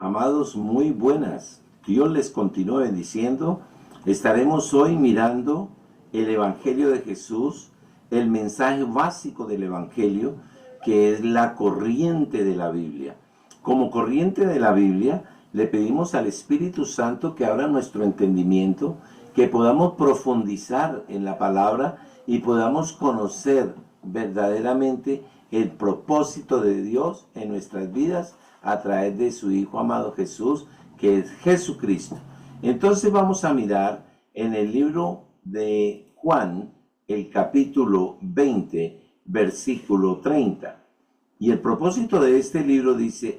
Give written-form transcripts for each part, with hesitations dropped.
Amados, muy buenas. Dios les continúe bendiciendo. Estaremos hoy mirando el Evangelio de Jesús, el mensaje básico del Evangelio, que es la corriente de la Biblia. Como corriente de la Biblia, le pedimos al Espíritu Santo que abra nuestro entendimiento, que podamos profundizar en la palabra y podamos conocer verdaderamente el propósito de Dios en nuestras vidas a través de su Hijo amado Jesús, que es Jesucristo. Entonces vamos a mirar en el libro de Juan, el capítulo 20, versículo 30. Y el propósito de este libro dice: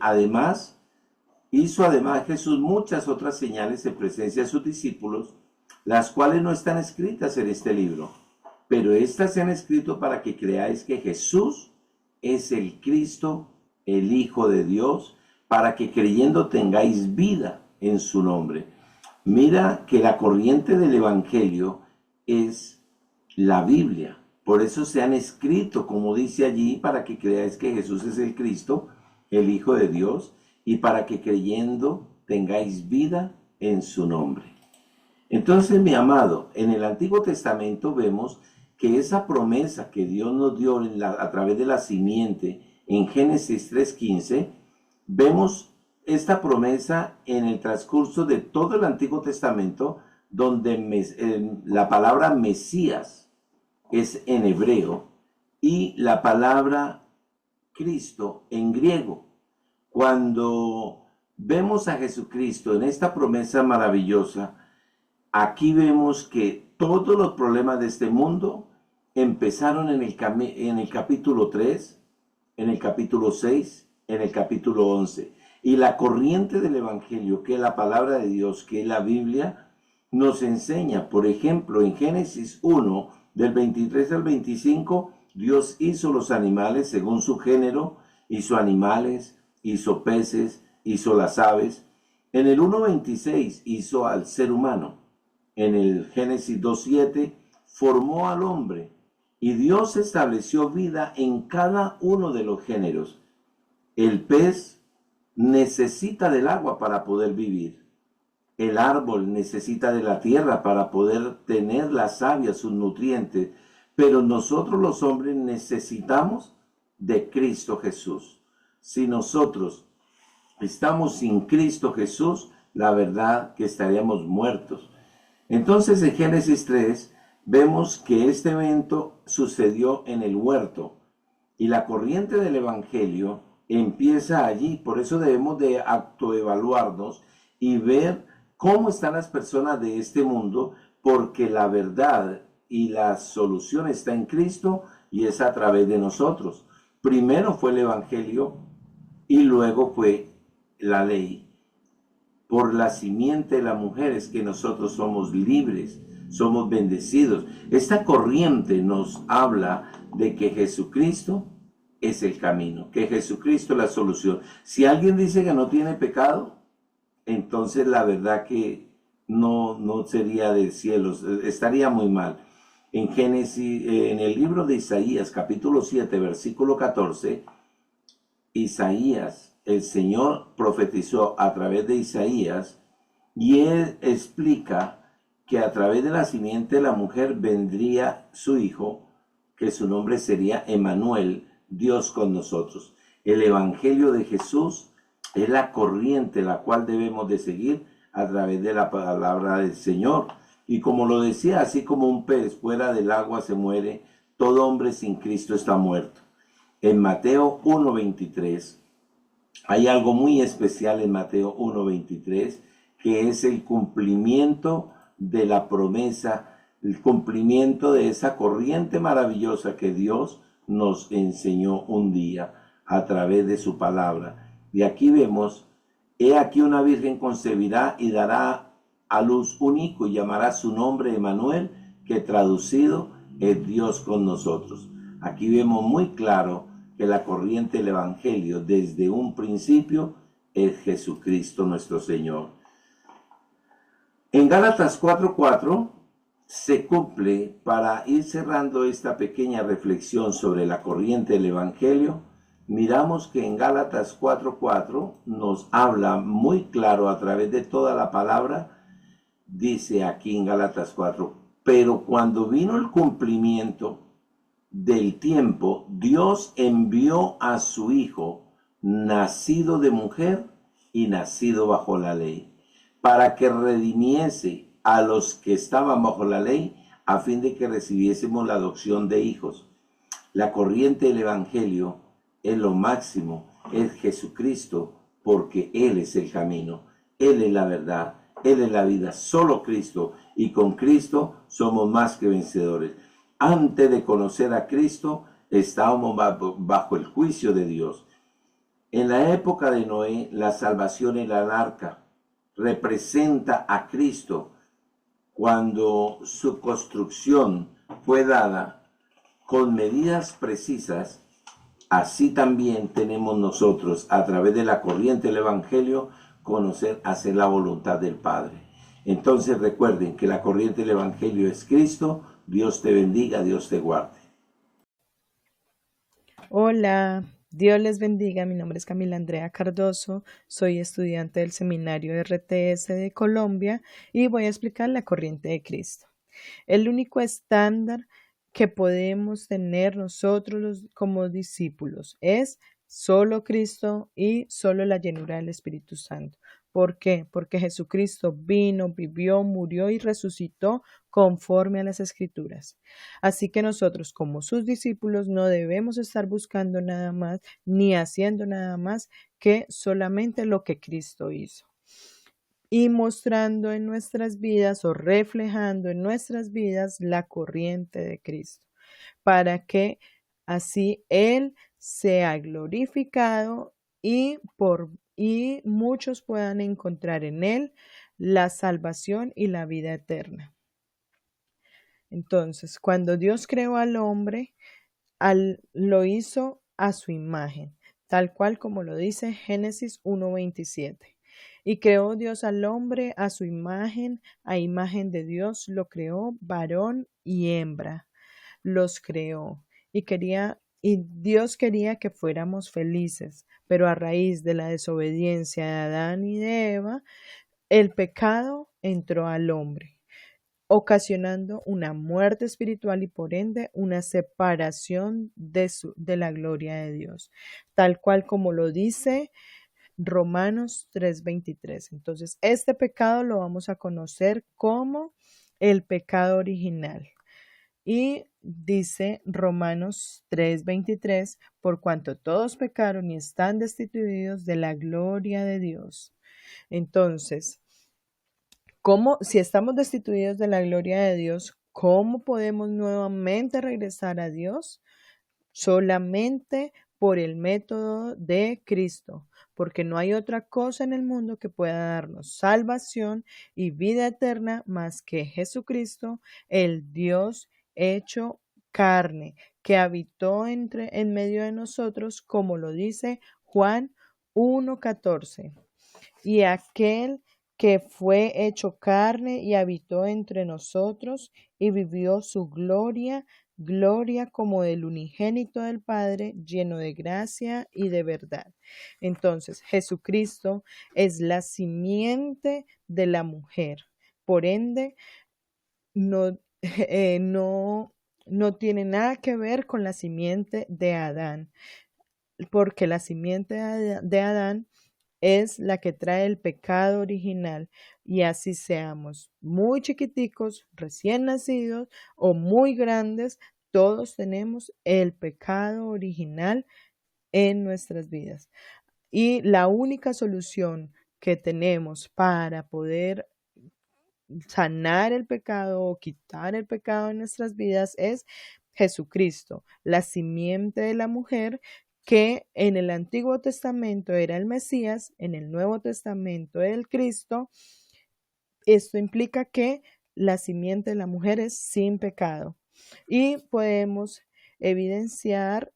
hizo además Jesús muchas otras señales en presencia de sus discípulos, las cuales no están escritas en este libro, pero estas se han escrito para que creáis que Jesús es el Cristo, el Hijo de Dios, para que creyendo tengáis vida en su nombre. Mira que la corriente del Evangelio es la Biblia. Por eso se han escrito, como dice allí, para que creáis que Jesús es el Cristo, el Hijo de Dios, y para que creyendo tengáis vida en su nombre. Entonces, mi amado, en el Antiguo Testamento vemos que esa promesa que Dios nos dio a través de la simiente, en Génesis 3:15, vemos esta promesa en el transcurso de todo el Antiguo Testamento, donde la palabra Mesías es en hebreo y la palabra Cristo en griego. Cuando vemos a Jesucristo en esta promesa maravillosa, aquí vemos que todos los problemas de este mundo empezaron en el capítulo 3, en el capítulo 6, en el capítulo 11. Y la corriente del Evangelio, que es la palabra de Dios, que es la Biblia, nos enseña, por ejemplo, en Génesis 1, del 23 al 25, Dios hizo los animales según su género, hizo animales, hizo peces, hizo las aves. En el 1:26 hizo al ser humano. En el Génesis 2:7 formó al hombre. Y Dios estableció vida en cada uno de los géneros. El pez necesita del agua para poder vivir. El árbol necesita de la tierra para poder tener la savia, sus nutrientes. Pero nosotros los hombres necesitamos de Cristo Jesús. Si nosotros estamos sin Cristo Jesús, la verdad que estaríamos muertos. Entonces en Génesis 3 vemos que este evento sucedió en el huerto y la corriente del Evangelio empieza allí. Por eso debemos de autoevaluarnos y ver cómo están las personas de este mundo, porque la verdad y la solución está en Cristo y es a través de nosotros. Primero fue el Evangelio y luego fue la ley. Por la simiente de la mujer es que nosotros somos libres, somos bendecidos. Esta corriente nos habla de que Jesucristo es el camino, que Jesucristo es la solución. Si alguien dice que no tiene pecado, entonces la verdad que no sería del cielo, estaría muy mal. En Génesis, en el libro de Isaías, capítulo 7, versículo 14, Isaías, el Señor profetizó a través de Isaías y él explica que a través de la simiente de la mujer vendría su hijo, que su nombre sería Emmanuel, Dios con nosotros. El Evangelio de Jesús es la corriente la cual debemos de seguir a través de la palabra del Señor. Y como lo decía, así como un pez fuera del agua se muere, todo hombre sin Cristo está muerto. En Mateo 1:23 hay algo muy especial en Mateo 1:23, que es el cumplimiento de la promesa, el cumplimiento de esa corriente maravillosa que Dios nos enseñó un día a través de su palabra. Y aquí vemos: he aquí una virgen concebirá y dará a luz un hijo y llamará su nombre Emmanuel, que traducido es Dios con nosotros. Aquí vemos muy claro que la corriente del Evangelio desde un principio es Jesucristo nuestro Señor. En Gálatas 4:4 se cumple, para ir cerrando esta pequeña reflexión sobre la corriente del Evangelio, miramos que en Gálatas 4:4 nos habla muy claro a través de toda la palabra. Dice aquí en Gálatas 4, pero cuando vino el cumplimiento del tiempo, Dios envió a su Hijo, nacido de mujer y nacido bajo la ley, para que redimiese a los que estaban bajo la ley, a fin de que recibiésemos la adopción de hijos. La corriente del Evangelio es lo máximo, es Jesucristo, porque Él es el camino, Él es la verdad, Él es la vida, solo Cristo, y con Cristo somos más que vencedores. Antes de conocer a Cristo, estábamos bajo el juicio de Dios. En la época de Noé, la salvación en el arca representa a Cristo cuando su construcción fue dada con medidas precisas. Así también tenemos nosotros, a través de la corriente del Evangelio, conocer, hacer la voluntad del Padre. Entonces recuerden que la corriente del Evangelio es Cristo. Dios te bendiga, Dios te guarde. Hola, Dios les bendiga. Mi nombre es Camila Andrea Cardoso, soy estudiante del seminario RTS de Colombia y voy a explicar la corriente de Cristo. El único estándar que podemos tener nosotros como discípulos es solo Cristo y solo la llenura del Espíritu Santo. ¿Por qué? Porque Jesucristo vino, vivió, murió y resucitó conforme a las Escrituras. Así que nosotros como sus discípulos no debemos estar buscando nada más ni haciendo nada más que solamente lo que Cristo hizo. Y mostrando en nuestras vidas o reflejando en nuestras vidas la corriente de Cristo, para que así Él sea glorificado y muchos puedan encontrar en Él la salvación y la vida eterna. Entonces, cuando Dios creó al hombre, lo hizo a su imagen, tal cual como lo dice Génesis 1:27. Y creó Dios al hombre a su imagen, a imagen de Dios lo creó, varón y hembra los creó. Y Dios quería que fuéramos felices, pero a raíz de la desobediencia de Adán y de Eva, el pecado entró al hombre, ocasionando una muerte espiritual y por ende una separación de la gloria de Dios, tal cual como lo dice Romanos 3:23. Entonces, este pecado lo vamos a conocer como el pecado original. Y dice Romanos 3:23, por cuanto todos pecaron y están destituidos de la gloria de Dios. Entonces, si estamos destituidos de la gloria de Dios, ¿cómo podemos nuevamente regresar a Dios? Solamente por el método de Cristo, porque no hay otra cosa en el mundo que pueda darnos salvación y vida eterna más que Jesucristo, el Dios hecho carne, que habitó en medio de nosotros, como lo dice Juan 1:14. Y aquel que fue hecho carne y habitó entre nosotros y vivió su gloria, gloria como del unigénito del Padre, lleno de gracia y de verdad. Entonces, Jesucristo es la simiente de la mujer. Por ende, no, no tiene nada que ver con la simiente de Adán, porque la simiente de Adán es la que trae el pecado original, y así seamos muy chiquiticos, recién nacidos o muy grandes, todos tenemos el pecado original en nuestras vidas. Y la única solución que tenemos para poder sanar el pecado o quitar el pecado en nuestras vidas es Jesucristo, la simiente de la mujer, que en el Antiguo Testamento era el Mesías, en el Nuevo Testamento el Cristo. Esto implica que la simiente de la mujer es sin pecado y podemos evidenciar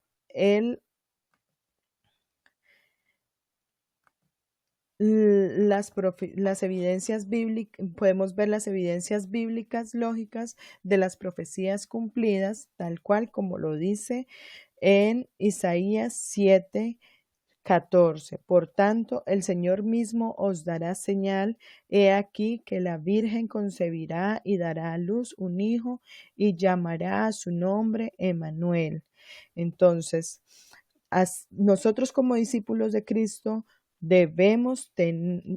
las evidencias bíblicas, podemos ver las evidencias bíblicas lógicas de las profecías cumplidas, tal cual como lo dice en Isaías 7:14. Por tanto, el Señor mismo os dará señal. He aquí que la Virgen concebirá y dará a luz un hijo y llamará a su nombre Emmanuel. Entonces, nosotros como discípulos de Cristo debemos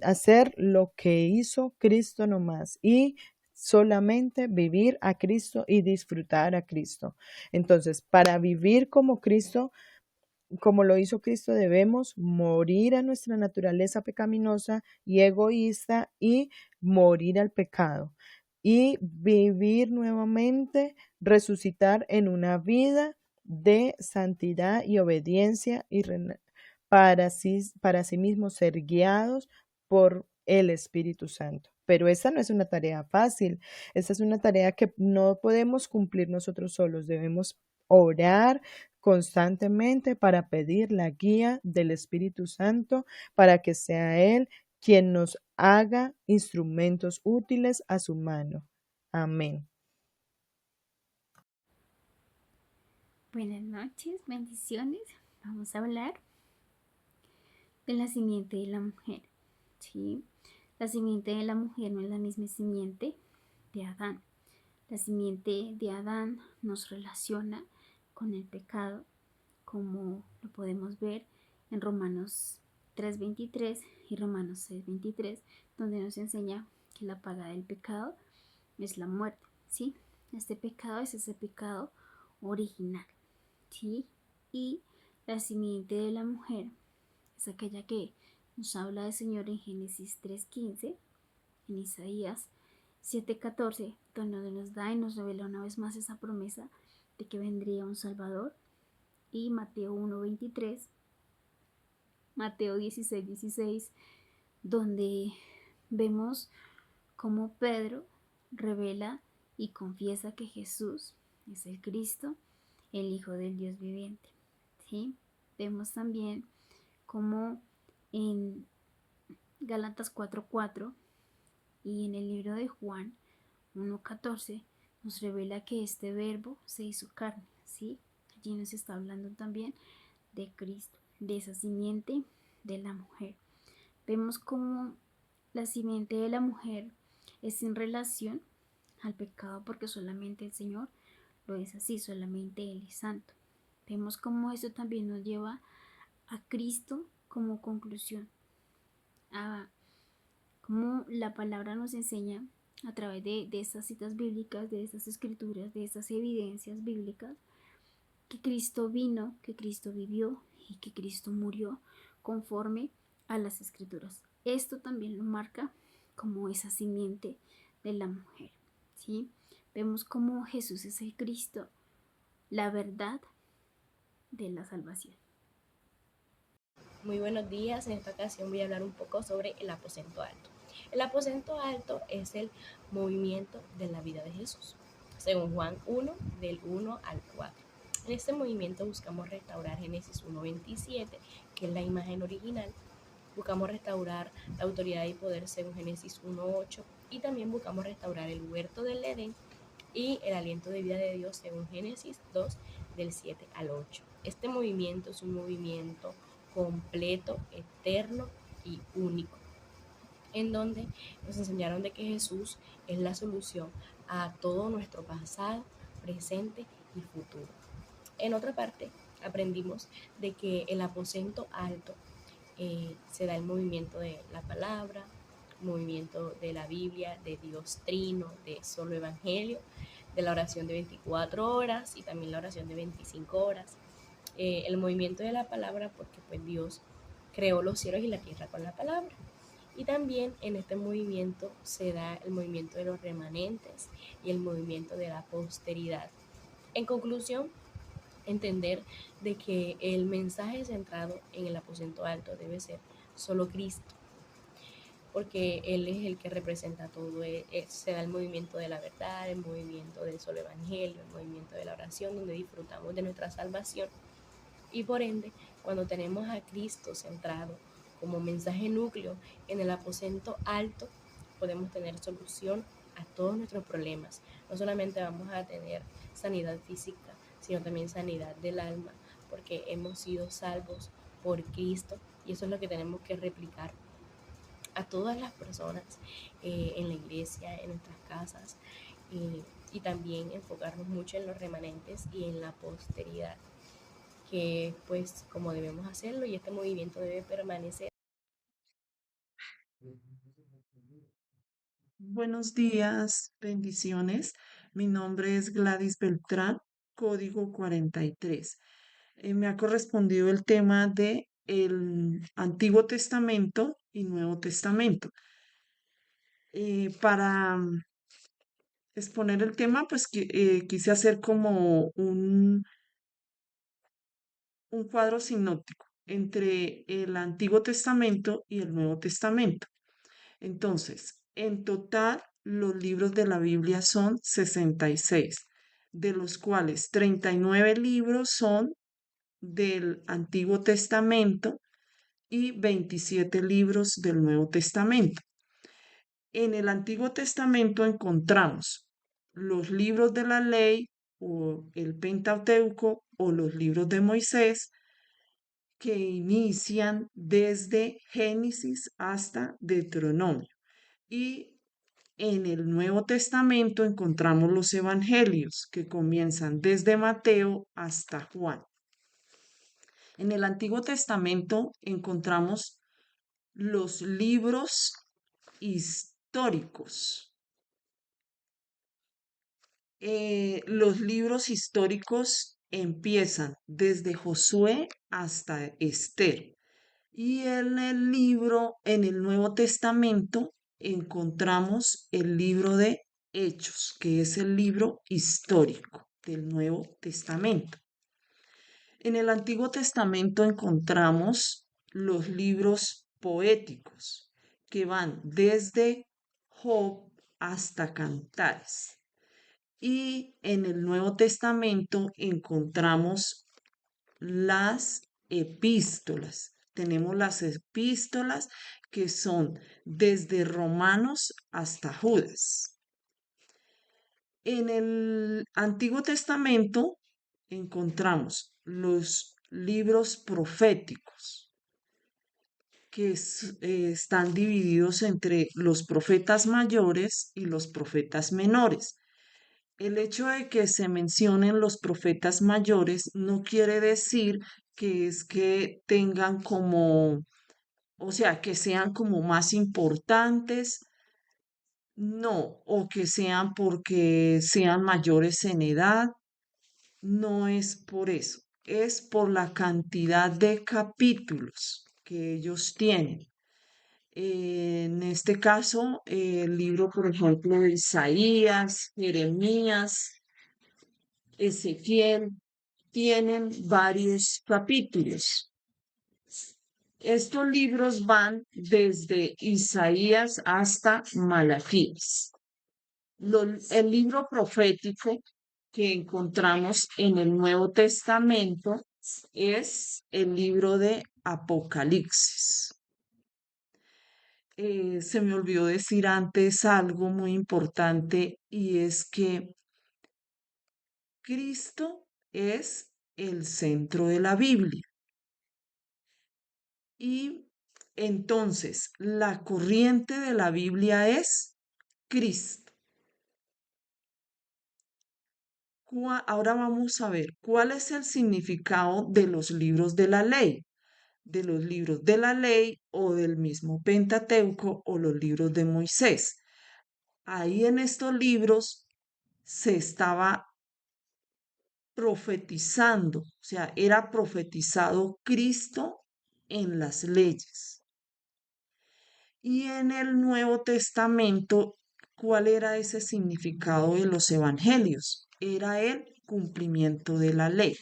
hacer lo que hizo Cristo nomás y solamente vivir a Cristo y disfrutar a Cristo. Entonces, para vivir como Cristo, como lo hizo Cristo, debemos morir a nuestra naturaleza pecaminosa y egoísta y morir al pecado y vivir nuevamente, resucitar en una vida de santidad y obediencia y para sí mismos ser guiados por el Espíritu Santo. Pero esa no es una tarea fácil, esa es una tarea que no podemos cumplir nosotros solos, debemos orar constantemente para pedir la guía del Espíritu Santo para que sea Él quien nos haga instrumentos útiles a su mano. Amén. Buenas noches, bendiciones. Vamos a hablar de la simiente de la mujer. ¿Sí? La simiente de la mujer no es la misma simiente de Adán. La simiente de Adán nos relaciona con el pecado, como lo podemos ver en Romanos 3:23 y Romanos 6:23, donde nos enseña que la paga del pecado es la muerte, ¿sí? Este pecado es ese pecado original, ¿sí? Y la simiente de la mujer es aquella que nos habla del Señor en Génesis 3:15, en Isaías 7:14, donde nos da y nos revela una vez más esa promesa de que vendría un Salvador, y Mateo 1:23, Mateo 16:16, donde vemos cómo Pedro revela y confiesa que Jesús es el Cristo, el Hijo del Dios viviente, ¿sí? Vemos también cómo en Gálatas 4:4 y en el libro de Juan 1:14 nos revela que este verbo se hizo carne, ¿sí? Allí nos está hablando también de Cristo, de esa simiente de la mujer. Vemos cómo la simiente de la mujer es en relación al pecado, porque solamente el Señor lo es así, solamente Él es santo. Vemos cómo eso también nos lleva a Cristo como conclusión, a cómo la palabra nos enseña a través de estas citas bíblicas, de estas escrituras, de estas evidencias bíblicas, que Cristo vino, que Cristo vivió y que Cristo murió conforme a las escrituras. Esto también lo marca como esa simiente de la mujer, ¿sí? Vemos cómo Jesús es el Cristo, la verdad de la salvación. Muy buenos días, en esta ocasión voy a hablar un poco sobre el aposento alto. El aposento alto es el movimiento de la vida de Jesús, según Juan 1, del 1 al 4. En este movimiento buscamos restaurar Génesis 1:27, que es la imagen original. Buscamos restaurar la autoridad y poder según Génesis 1:8, y también buscamos restaurar el huerto del Edén y el aliento de vida de Dios según Génesis 2, del 7 al 8. Este movimiento es un movimiento completo, eterno y único, en donde nos enseñaron de que Jesús es la solución a todo nuestro pasado, presente y futuro. En otra parte, aprendimos de que el aposento alto se da el movimiento de la palabra, movimiento de la Biblia, de Dios Trino, de solo Evangelio, de la oración de 24 horas y también la oración de 25 horas. El movimiento de la palabra, porque pues Dios creó los cielos y la tierra con la palabra. Y también en este movimiento se da el movimiento de los remanentes y el movimiento de la posteridad. En conclusión, entender de que el mensaje centrado en el aposento alto debe ser solo Cristo, porque Él es el que representa todo. Se da el movimiento de la verdad, el movimiento del solo evangelio, el movimiento de la oración, donde disfrutamos de nuestra salvación. Y por ende, cuando tenemos a Cristo centrado como mensaje núcleo en el aposento alto, podemos tener solución a todos nuestros problemas. No solamente vamos a tener sanidad física, sino también sanidad del alma, porque hemos sido salvos por Cristo y eso es lo que tenemos que replicar a todas las personas en la iglesia, en nuestras casas y también enfocarnos mucho en los remanentes y en la posteridad, que pues como debemos hacerlo y este movimiento debe permanecer. Buenos días, bendiciones. Mi nombre es Gladys Beltrán, código 43. Me ha correspondido el tema de el Antiguo Testamento y Nuevo Testamento. Para exponer el tema, pues quise hacer como un cuadro sinóptico entre el Antiguo Testamento y el Nuevo Testamento. Entonces, en total, los libros de la Biblia son 66, de los cuales 39 libros son del Antiguo Testamento y 27 libros del Nuevo Testamento. En el Antiguo Testamento encontramos los libros de la ley o el Pentateuco o los libros de Moisés que inician desde Génesis hasta Deuteronomio. Y en el Nuevo Testamento encontramos los evangelios que comienzan desde Mateo hasta Juan. En el Antiguo Testamento encontramos los libros históricos. Los libros históricos empiezan desde Josué hasta Esther. Y en el Nuevo Testamento, encontramos el libro de Hechos, que es el libro histórico del Nuevo Testamento. En el Antiguo Testamento encontramos los libros poéticos, que van desde Job hasta Cantares. Y en el Nuevo Testamento encontramos las epístolas. Tenemos las epístolas que son desde Romanos hasta Judas. En el Antiguo Testamento encontramos los libros proféticos que están divididos entre los profetas mayores y los profetas menores. El hecho de que se mencionen los profetas mayores no quiere decir que es que tengan como, o sea, que sean como más importantes, no, o que sean porque sean mayores en edad, no es por eso, es por la cantidad de capítulos que ellos tienen. En este caso, el libro, por ejemplo, de Isaías, Jeremías, Ezequiel, tienen varios capítulos. Estos libros van desde Isaías hasta Malaquías. El libro profético que encontramos en el Nuevo Testamento es el libro de Apocalipsis. Se me olvidó decir antes algo muy importante y es que Cristo es el centro de la Biblia. Y entonces la corriente de la Biblia es Cristo. Ahora vamos a ver cuál es el significado de los libros de la ley, de los libros de la ley o del mismo Pentateuco o los libros de Moisés. Ahí en estos libros se estaba profetizando, o sea, era profetizado Cristo en las leyes. Y en el Nuevo Testamento, ¿cuál era ese significado de los evangelios? Era el cumplimiento de la ley.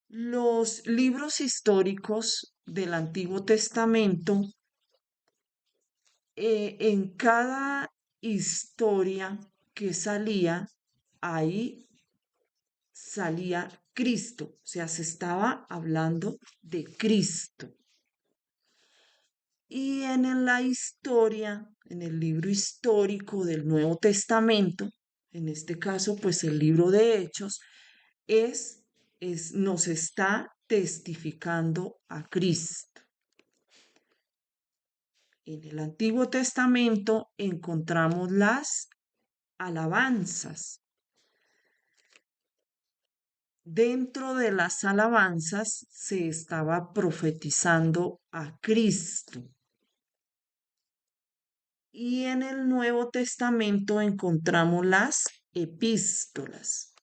Los libros históricos del Antiguo Testamento, en cada historia que salía, ahí salía Cristo, o sea, se estaba hablando de Cristo. Y en la historia, en el libro histórico del Nuevo Testamento, en este caso, pues el libro de Hechos, es nos está testificando a Cristo. En el Antiguo Testamento encontramos las alabanzas. Dentro de las alabanzas se estaba profetizando a Cristo. Y en el Nuevo Testamento encontramos las epístolas.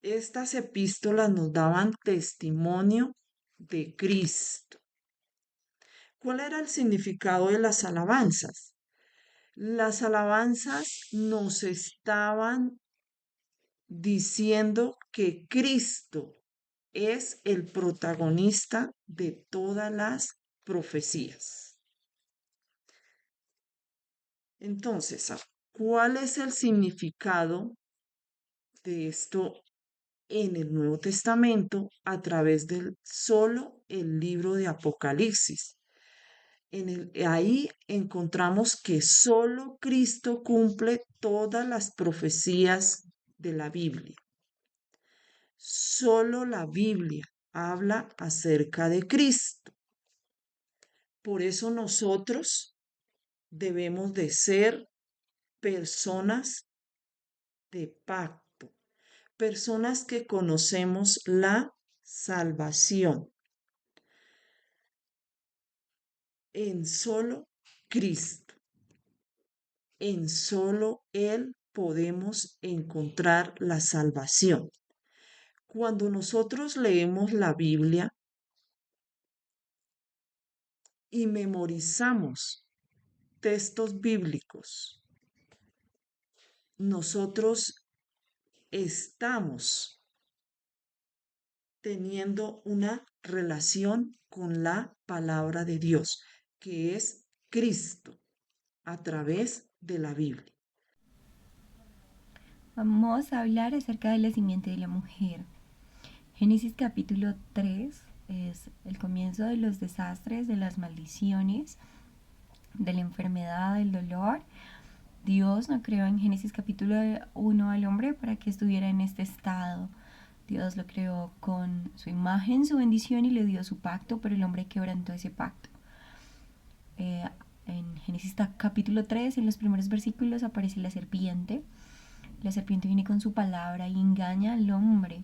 Estas epístolas nos daban testimonio de Cristo. ¿Cuál era el significado de las alabanzas? Las alabanzas nos estaban diciendo que Cristo es el protagonista de todas las profecías. Entonces, ¿cuál es el significado de esto en el Nuevo Testamento a través del solo el libro de Apocalipsis? Ahí encontramos que solo Cristo cumple todas las profecías de la Biblia. Solo la Biblia habla acerca de Cristo. Por eso nosotros debemos de ser personas de pacto, personas que conocemos la salvación en solo Cristo. En solo Él podemos encontrar la salvación. Cuando nosotros leemos la Biblia y memorizamos textos bíblicos, nosotros estamos teniendo una relación con la palabra de Dios, que es Cristo, a través de la Biblia. Vamos a hablar acerca de la simiente de la mujer. Génesis capítulo 3 es el comienzo de los desastres, de las maldiciones, de la enfermedad, del dolor. Dios no creó en Génesis capítulo 1 al hombre para que estuviera en este estado. Dios lo creó con su imagen, su bendición y le dio su pacto, pero el hombre quebrantó ese pacto. En Génesis capítulo 3, en los primeros versículos, aparece la serpiente. La serpiente viene con su palabra y engaña al hombre.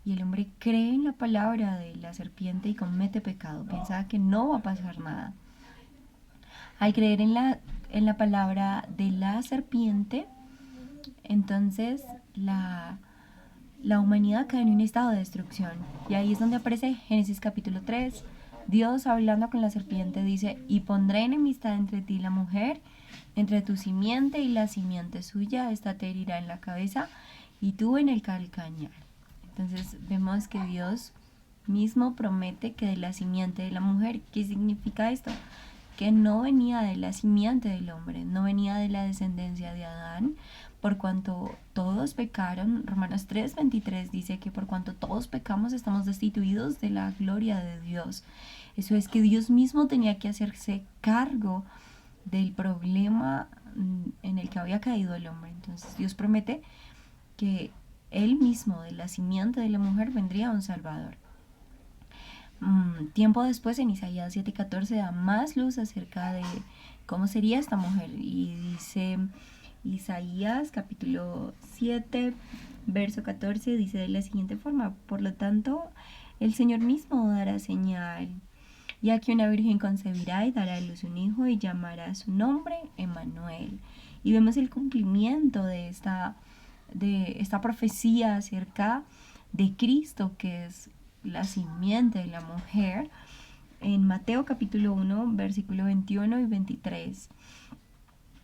Y el hombre cree en la palabra de la serpiente y comete pecado. Piensa que no va a pasar nada. Al creer en la palabra de la serpiente, entonces la humanidad cae en un estado de destrucción. Y ahí es donde aparece Génesis capítulo 3. Dios, hablando con la serpiente, dice: y pondré enemistad entre ti y la mujer, entre tu simiente y la simiente suya. Esta te herirá en la cabeza y tú en el calcañar. Entonces vemos que Dios mismo promete que de la simiente de la mujer. ¿Qué significa esto? Que no venía de la simiente del hombre, no venía de la descendencia de Adán, por cuanto todos pecaron. Romanos 3:23 dice que por cuanto todos pecamos estamos destituidos de la gloria de Dios. Eso es que Dios mismo tenía que hacerse cargo del problema en el que había caído el hombre. Entonces Dios promete que Él mismo, de la simiente de la mujer, vendría un Salvador. Tiempo después, en Isaías 7:14, da más luz acerca de cómo sería esta mujer. Y dice Isaías capítulo 7, verso 14, dice de la siguiente forma: por lo tanto, el Señor mismo dará señal, ya que una virgen concebirá y dará a luz un hijo y llamará su nombre Emmanuel. Y vemos el cumplimiento de esta profecía acerca de Cristo, que es la simiente de la mujer, en Mateo capítulo 1, versículo 21 y 23.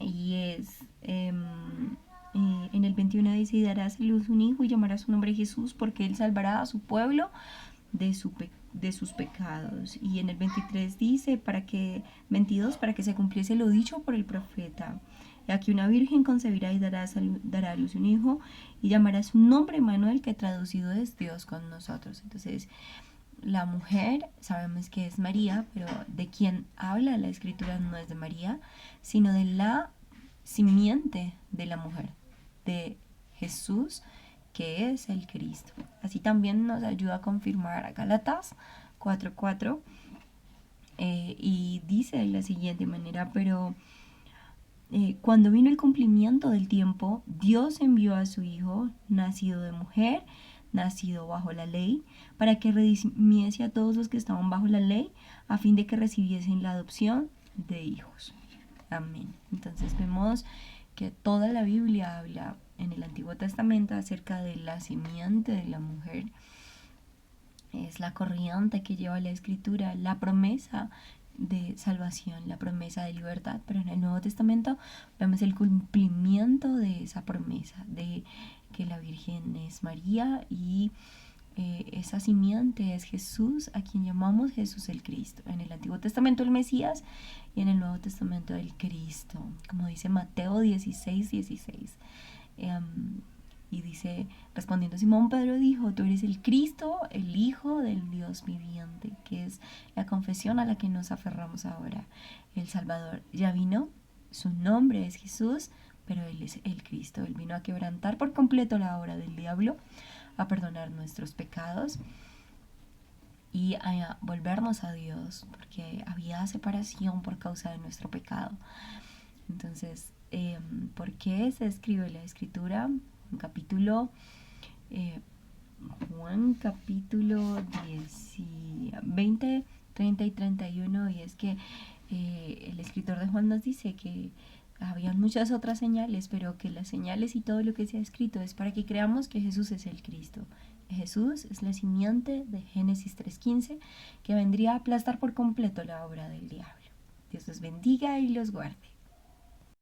Y en el 21 dice: y darás a luz un hijo y llamará su nombre Jesús, porque él salvará a su pueblo de sus pecados. Y en el 23 dice, 22, para que se cumpliese lo dicho por el profeta: y aquí una virgen concebirá y dará a luz un hijo y llamará su nombre Emmanuel, que traducido es Dios con nosotros. Entonces, la mujer sabemos que es María, pero de quien habla la escritura no es de María, sino de la simiente de la mujer, de Jesús, que es el Cristo. Así también nos ayuda a confirmar a Gálatas 4:4 y dice de la siguiente manera: pero cuando vino el cumplimiento del tiempo, Dios envió a su Hijo, nacido de mujer, nacido bajo la ley, para que redimiese a todos los que estaban bajo la ley, a fin de que recibiesen la adopción de hijos. Amén. Entonces vemos que toda la Biblia habla en el Antiguo Testamento acerca de la simiente de la mujer. Es la corriente que lleva la Escritura, la promesa de salvación, la promesa de libertad, pero en el Nuevo Testamento vemos el cumplimiento de esa promesa, de que la Virgen es María y esa simiente es Jesús, a quien llamamos Jesús el Cristo. En el Antiguo Testamento el Mesías y en el Nuevo Testamento el Cristo, como dice Mateo 16:16. Y dice, respondiendo Simón Pedro dijo: tú eres el Cristo, el Hijo del Dios viviente, que es la confesión a la que nos aferramos ahora. El Salvador ya vino, su nombre es Jesús, pero Él es el Cristo. Él vino a quebrantar por completo la obra del diablo, a perdonar nuestros pecados y a volvernos a Dios, porque había separación por causa de nuestro pecado. Entonces, ¿por qué se escribe la Escritura? Juan capítulo 20, 30 y 31, y es que el escritor de Juan nos dice que habían muchas otras señales, pero que las señales y todo lo que se ha escrito es para que creamos que Jesús es el Cristo. Jesús es la simiente de Génesis 3:15 que vendría a aplastar por completo la obra del diablo. Dios los bendiga y los guarde.